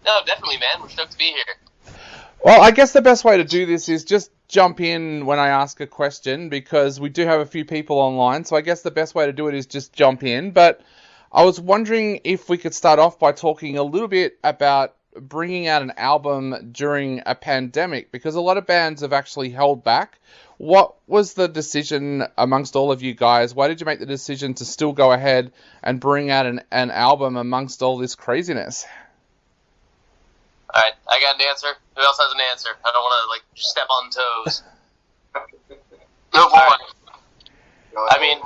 No, definitely, man. We're stoked to be here. Well, I guess the best way to do this is just jump in when I ask a question because we do have a few people online. So I guess the best way to do it is just jump in. But I was wondering if we could start off by talking a little bit about bringing out an album during a pandemic because a lot of bands have actually held back. What was the decision amongst all of you guys? Why did you make the decision to still go ahead and bring out an album amongst all this craziness? All right, I got an answer. Who else has an answer? I don't want to just step on toes. Go for it. I mean,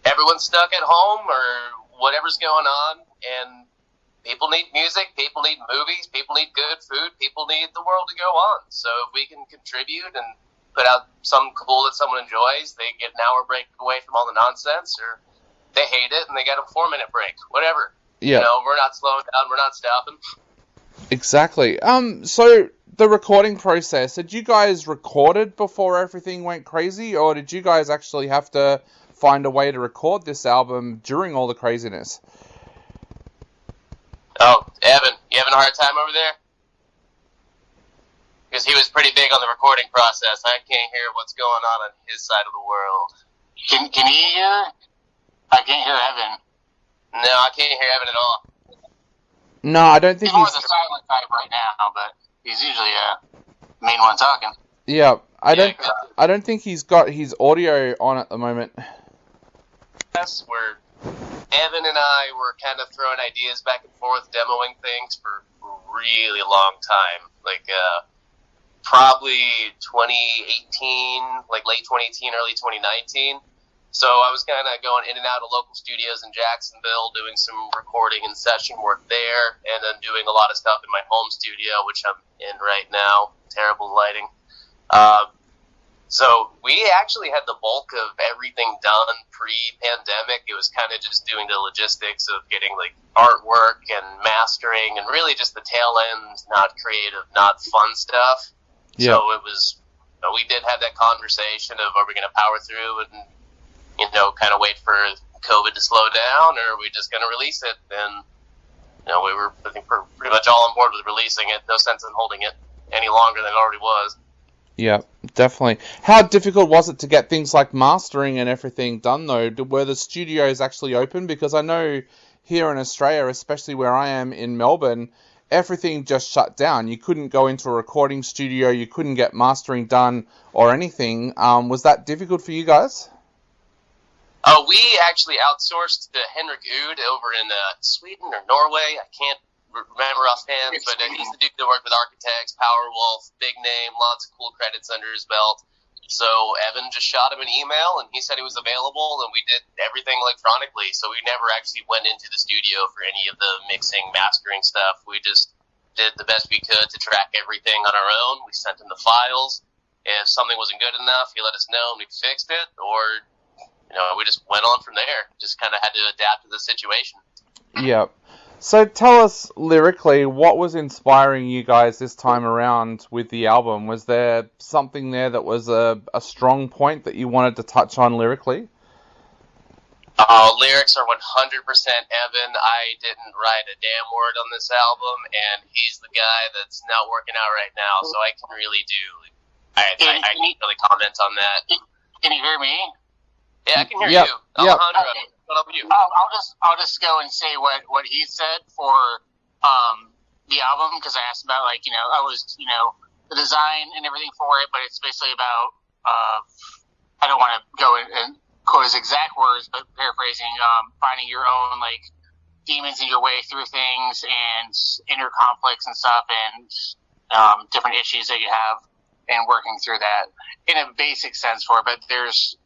everyone's stuck at home or whatever's going on, and people need music, people need movies, people need good food, people need the world to go on. So if we can contribute and put out something cool that someone enjoys, they get an hour break away from all the nonsense, or they hate it and they get a 4-minute break, whatever. Yeah. We're not slowing down, we're not stopping. Exactly. So the recording process, did you guys record it before everything went crazy, or did you guys actually have to find a way to record this album during all the craziness? Oh, Evan, you having a hard time over there? Because he was pretty big on the recording process. I can't hear what's going on his side of the world. Can he hear? I can't hear Evan. No, I can't hear Evan at all. No, I don't think he's more the silent type right now, but he's usually the main one talking. Yeah, I don't think he's got his audio on at the moment. Yes, where Evan and I were kind of throwing ideas back and forth, demoing things for a really long time. Probably 2018, late 2018, early 2019. So I was kind of going in and out of local studios in Jacksonville, doing some recording and session work there, and then doing a lot of stuff in my home studio, which I'm in right now. Terrible lighting. So we actually had the bulk of everything done pre-pandemic. It was kind of just doing the logistics of getting artwork and mastering, and really just the tail end, not creative, not fun stuff. Yeah. So it was. We did have that conversation of, are we going to power through and kind of wait for COVID to slow down, or are we just going to release it? And, we were, I think, pretty much all on board with releasing it. No sense in holding it any longer than it already was. Yeah, definitely. How difficult was it to get things like mastering and everything done, though? Were the studios actually open? Because I know here in Australia, especially where I am in Melbourne, everything just shut down. You couldn't go into a recording studio, you couldn't get mastering done or anything. Was that difficult for you guys? We actually outsourced to Henrik Oud over in Sweden or Norway. I can't remember offhand, but he's the dude that worked with Architects, Powerwolf, big name, lots of cool credits under his belt. So Evan just shot him an email, and he said he was available, and we did everything electronically. So we never actually went into the studio for any of the mixing, mastering stuff. We just did the best we could to track everything on our own. We sent him the files. If something wasn't good enough, he let us know, and we fixed it, or we just went on from there. Just kind of had to adapt to the situation. Yeah. So tell us lyrically, what was inspiring you guys this time around with the album? Was there something there that was a strong point that you wanted to touch on lyrically? Lyrics are 100% Evan. I didn't write a damn word on this album, and he's the guy that's not working out right now, so I can really I can't really comment on that. Can you hear me? Yeah, I can hear you. Alejandro, okay. What about you? I'll just go and say what he said for the album, because I asked about I was the design and everything for it, but it's basically about I don't want to go and quote his exact words, but paraphrasing, finding your own demons in your way through things and inner conflicts and stuff, and different issues that you have, and working through that in a basic sense for it. But there's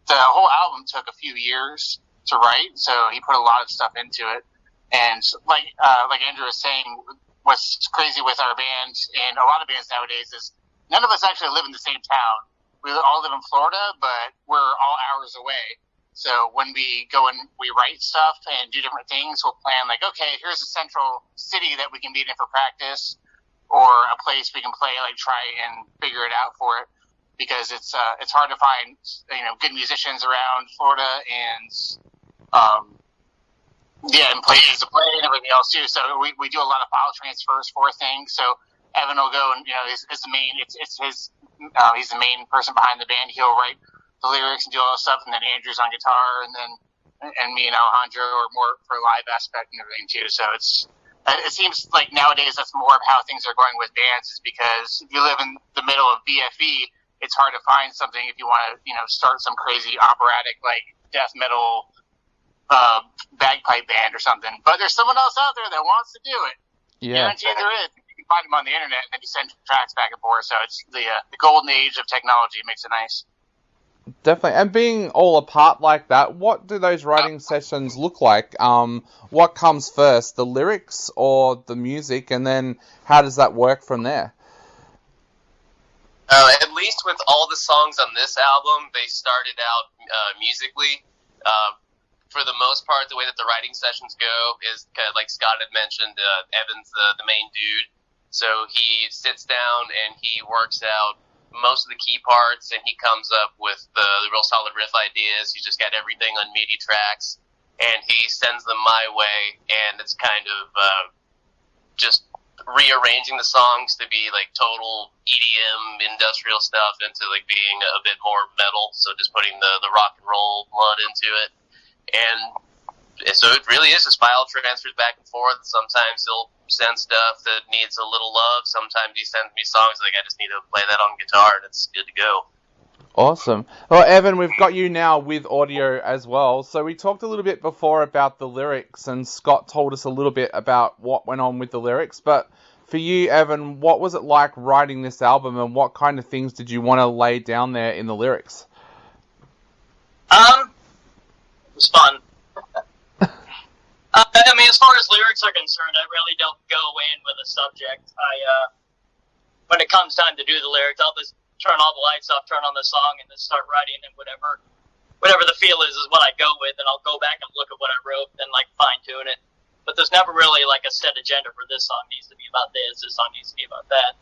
the whole album took a few years to write, so he put a lot of stuff into it. And like Andrew was saying, what's crazy with our band and a lot of bands nowadays is none of us actually live in the same town. We all live in Florida, but we're all hours away. So when we go and we write stuff and do different things, we'll plan okay, here's a central city that we can meet in for practice, or a place we can play, try and figure it out for it. Because it's hard to find good musicians around Florida, and Yeah, and places to play and everything else too. So we do a lot of file transfers for things. So Evan will go and is the main. It's his. He's the main person behind the band. He'll write the lyrics and do all that stuff, and then Andrew's on guitar, and me and Alejandro are more for live aspect and everything too. So it seems like nowadays that's more of how things are going with bands, is because if you live in the middle of BFE, it's hard to find something if you want to start some crazy operatic like death metal bagpipe band or something. But there's someone else out there that wants to do it. Yeah. Guarantee there is. You can find them on the internet, and then you send tracks back and forth. So it's the golden age of technology. It makes it nice. Definitely. And being all apart like that, what do those writing sessions look like? What comes first, the lyrics or the music? And then how does that work from there? At least with all the songs on this album, they started out musically. For the most part, the way that the writing sessions go is kind of like Scott had mentioned. Evan's the main dude, so he sits down and he works out most of the key parts, and he comes up with the real solid riff ideas. He's just got everything on MIDI tracks, and he sends them my way, and it's kind of just rearranging the songs to be like total EDM industrial stuff into like being a bit more metal, so just putting the rock and roll blood into it. And so it really is just file transfers back and forth. Sometimes he'll send stuff that needs a little love. Sometimes he sends me songs like I just need to play that on guitar and it's good to go. Awesome. Well, Evan, we've got you now with audio as well. So we talked a little bit before about the lyrics, and Scott told us a little bit about what went on with the lyrics. But for you, Evan, what was it like writing this album, and what kind of things did you want to lay down there in the lyrics? It was fun. I mean, as far as lyrics are concerned, I really don't go in with a subject. When it comes time to do the lyrics, I'll just turn all the lights off, turn on the song, and then start writing, and whatever the feel is what I go with, and I'll go back and look at what I wrote and like fine tune it. But there's never really like a set agenda for this song needs to be about this song needs to be about that.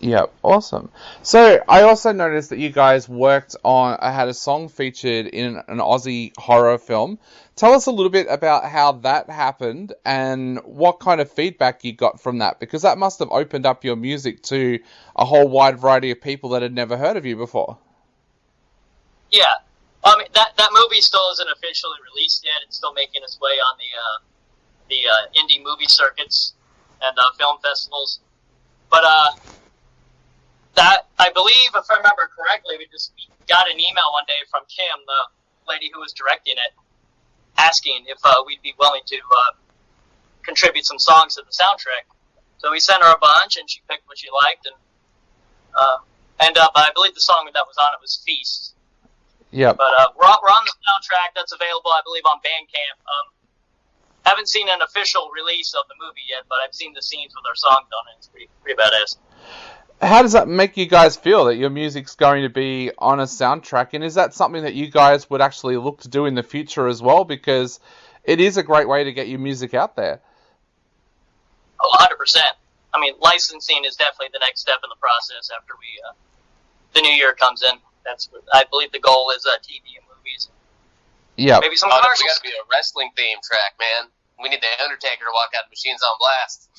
Yeah, awesome. So I also noticed that you guys worked on, had a song featured in an Aussie horror film. Tell us a little bit about how that happened and what kind of feedback you got from that, because that must have opened up your music to a whole wide variety of people that had never heard of you before. Yeah, I mean that movie still isn't officially released yet. It's still making its way on the indie movie circuits and film festivals, but that, I believe, if I remember correctly, we got an email one day from Kim, the lady who was directing it, asking if we'd be willing to contribute some songs to the soundtrack. So we sent her a bunch, and she picked what she liked, and I believe the song that was on it was Feast. Yeah. But we're on the soundtrack. That's available, I believe, on Bandcamp. Haven't seen an official release of the movie yet, but I've seen the scenes with our songs on it. It's pretty badass. How does that make you guys feel that your music's going to be on a soundtrack? And is that something that you guys would actually look to do in the future as well? Because it is a great way to get your music out there. Oh, 100%. I mean, licensing is definitely the next step in the process after the new year comes in. I believe the goal is TV and movies. Yeah. Maybe some We commercials. got to be a wrestling theme track, man. We need the Undertaker to walk out of Machines on Blast.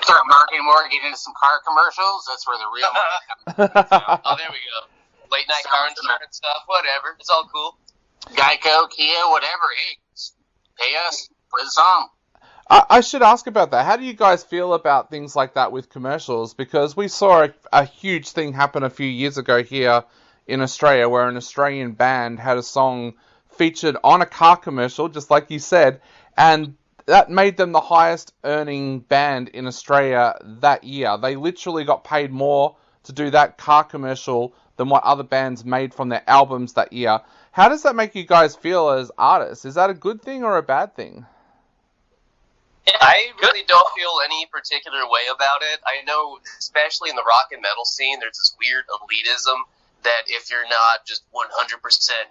Start marketing more, get into some car commercials. That's where the real money comes. Oh, there we go. Late night car insurance stuff, whatever. It's all cool. Geico, Kia, whatever. Hey, pay us for the song. I should ask about that. How do you guys feel about things like that with commercials? Because we saw a huge thing happen a few years ago here in Australia, where an Australian band had a song featured on a car commercial, just like you said, and that made them the highest earning band in Australia that year. They literally got paid more to do that car commercial than what other bands made from their albums that year. How does that make you guys feel as artists? Is that a good thing or a bad thing? I really don't feel any particular way about it. I know, especially in the rock and metal scene, there's this weird elitism that if you're not just 100%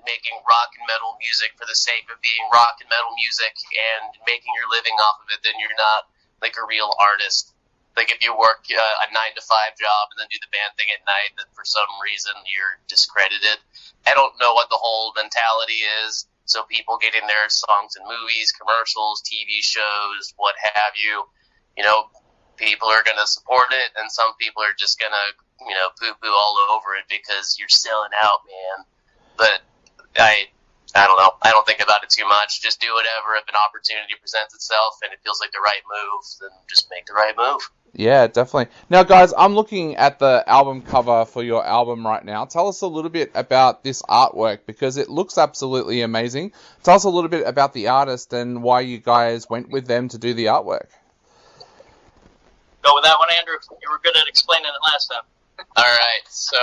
making rock and metal music for the sake of being rock and metal music and making your living off of it, then you're not like a real artist. Like if you work a 9-to-5 job and then do the band thing at night, that for some reason you're discredited. I don't know what the whole mentality is. so people getting their songs in movies, commercials, TV shows, what have you. People are going to support it, and some people are just going to, poo-poo all over it because you're selling out, man. But I don't know. I don't think about it too much. Just do whatever. If an opportunity presents itself and it feels like the right move, then just make the right move. Yeah, definitely. Now, guys, I'm looking at the album cover for your album right now. Tell us a little bit about this artwork, because it looks absolutely amazing. Tell us a little bit about the artist and why you guys went with them to do the artwork. Go with that one, Andrew. You were good at explaining it last time. All right. So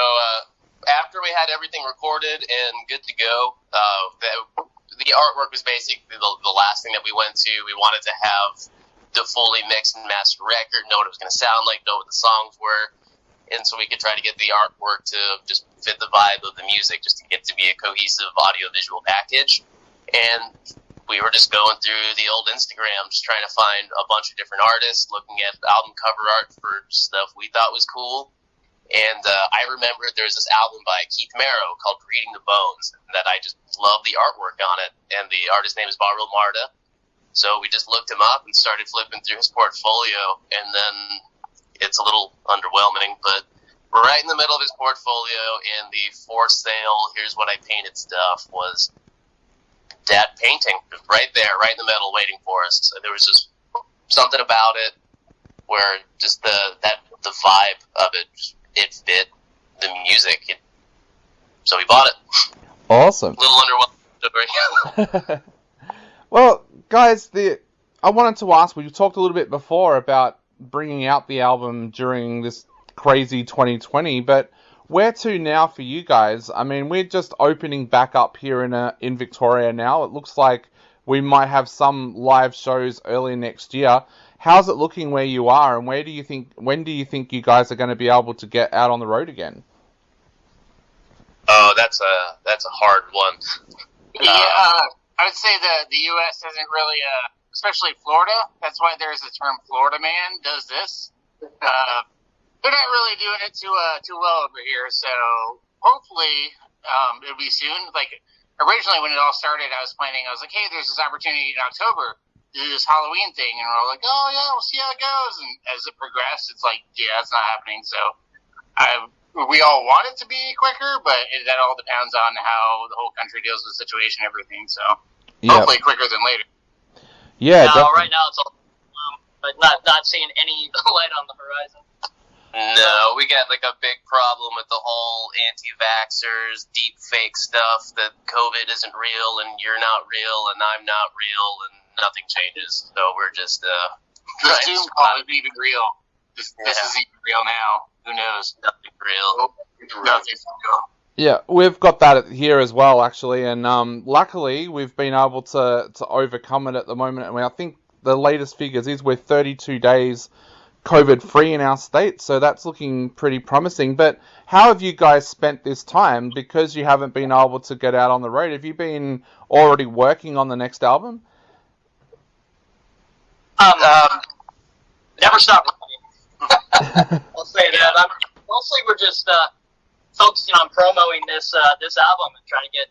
after we had everything recorded and good to go, the artwork was basically the last thing that we went to. We wanted to have the fully mixed and mastered record, know what it was going to sound like, know what the songs were, and so we could try to get the artwork to just fit the vibe of the music, just to get to be a cohesive audio-visual package. And we were just going through the old Instagram, just trying to find a bunch of different artists, looking at album cover art for stuff we thought was cool. And I remember there was this album by Keith Merrow called Reading the Bones that I just loved the artwork on it. And the artist's name is Barrel Marta. So we just looked him up and started flipping through his portfolio. And then it's a little underwhelming, but right in the middle of his portfolio in the for sale, here's what I painted stuff was that painting right there, right in the middle, waiting for us. So there was just something about it where just the vibe of it, it fit the music. So we bought it. Awesome. A little underwhelming. Well, guys, I wanted to ask, we talked a little bit before about bringing out the album during this crazy 2020, but where to now for you guys? I mean, we're just opening back up here in Victoria now. It looks like we might have some live shows early next year. How's it looking where you are, and when do you think you guys are going to be able to get out on the road again? Oh, that's a hard one. I would say the U.S. isn't really, especially Florida. That's why there's the term Florida man does this. They're not really doing it too well over here, so hopefully it'll be soon. Like, originally when it all started, I was like, hey, there's this opportunity in October to do this Halloween thing, and we're all like, oh yeah, we'll see how it goes. And as it progressed, it's like, yeah, it's not happening. So we all want it to be quicker, but that all depends on how the whole country deals with the situation and everything. So hopefully quicker than later. Yeah, no, right now it's all, but not seeing any light on the horizon. No, we got like a big problem with the whole anti-vaxxers, deep fake stuff, that COVID isn't real and you're not real and I'm not real and nothing changes. So we're just the Zoom call isn't even real. This isn't even real now. Who knows? Nothing real. Nothing's real. Yeah, we've got that here as well, actually, and luckily we've been able to overcome it at the moment. And I think the latest figures is we're 32 days COVID-free in our state, so that's looking pretty promising. But how have you guys spent this time, because you haven't been able to get out on the road? Have you been already working on the next album? Never stop working. I'll say that. Mostly we're just focusing on promoting this album and trying to get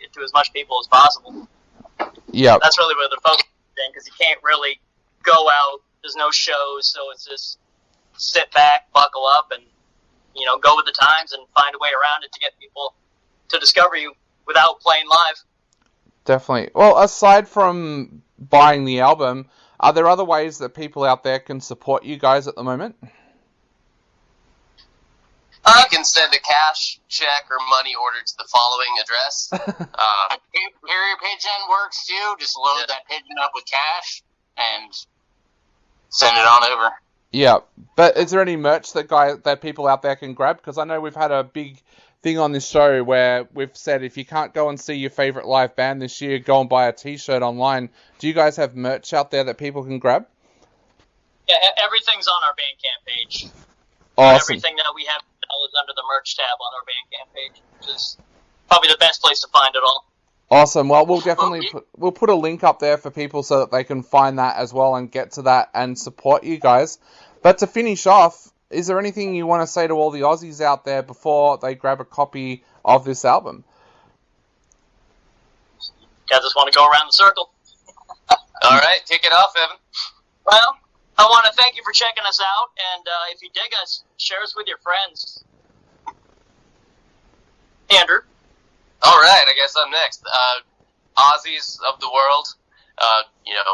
it to as much people as possible. Yeah, that's really where the focus is, because you can't really go out. There's no shows, so it's just sit back, buckle up, and go with the times and find a way around it to get people to discover you without playing live. Definitely. Well, aside from buying the album, are there other ways that people out there can support you guys at the moment? You can send a cash, check, or money order to the following address. Carrier pigeon works too. Just load that pigeon up with cash and send it on over. Yeah, but is there any merch that people out there can grab? Because I know we've had a big thing on this show where we've said if you can't go and see your favorite live band this year, go and buy a t-shirt online. Do you guys have merch out there that people can grab? Yeah, everything's on our Bandcamp page. Awesome. Everything that we have is under the merch tab on our Bandcamp page, which is probably the best place to find it all. Awesome. Well, we'll definitely put a link up there for people so that they can find that as well and get to that and support you guys. But to finish off, is there anything you want to say to all the Aussies out there before they grab a copy of this album? I just want to go around the circle. All right, kick it off, Evan. Well, I want to thank you for checking us out, and if you dig us, share us with your friends. Andrew. All right, I guess I'm next. Aussies of the world,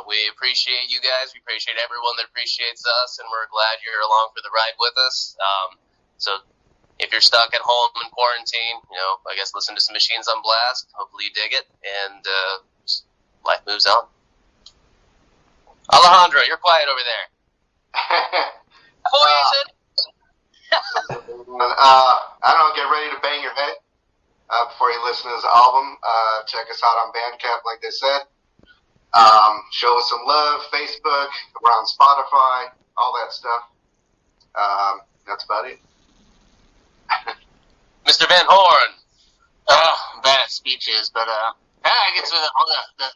we appreciate you guys. We appreciate everyone that appreciates us, and we're glad you're along for the ride with us. So if you're stuck at home in quarantine, I guess listen to some Machines on Blast. Hopefully you dig it, and life moves on. Alejandro, you're quiet over there. I don't know, get ready to bang your head before you listen to this album. Check us out on Bandcamp, like they said. Show us some love, Facebook, we're on Spotify, all that stuff. That's about it. Mr. Van Horn. Bad at speeches, but I guess with all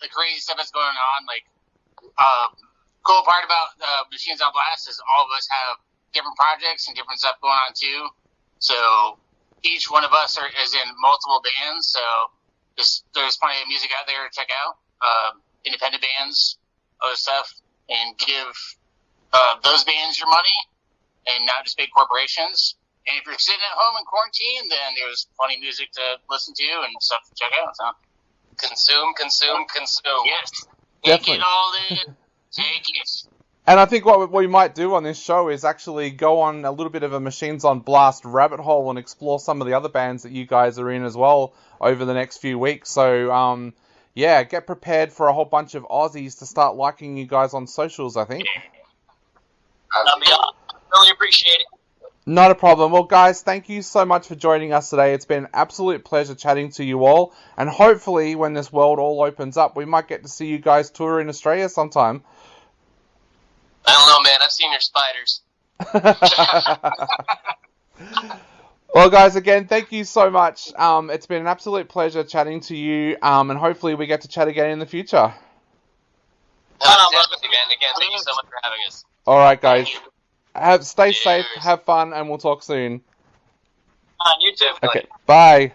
the crazy stuff that's going on, cool part about Machines on Blast is all of us have different projects and different stuff going on too. So each one of us is in multiple bands. So there's plenty of music out there to check out, independent bands, other stuff, and give those bands your money and not just big corporations. And if you're sitting at home in quarantine, then there's plenty of music to listen to and stuff to check out. So Consume. yes, Definitely. take it all in. Take it. And I think what we might do on this show is actually go on a little bit of a Machines on Blast rabbit hole and explore some of the other bands that you guys are in as well over the next few weeks. So, get prepared for a whole bunch of Aussies to start liking you guys on socials, I think. Really appreciate it. Not a problem. Well, guys, thank you so much for joining us today. It's been an absolute pleasure chatting to you all. And hopefully, when this world all opens up, we might get to see you guys tour in Australia sometime. I don't know, man. I've seen your spiders. Well, guys, again, thank you so much. It's been an absolute pleasure chatting to you, and hopefully we get to chat again in the future. Definitely, man. Again, thank you so much for having us. All right, guys. Stay safe, have fun, and we'll talk soon. You too. Okay, bye.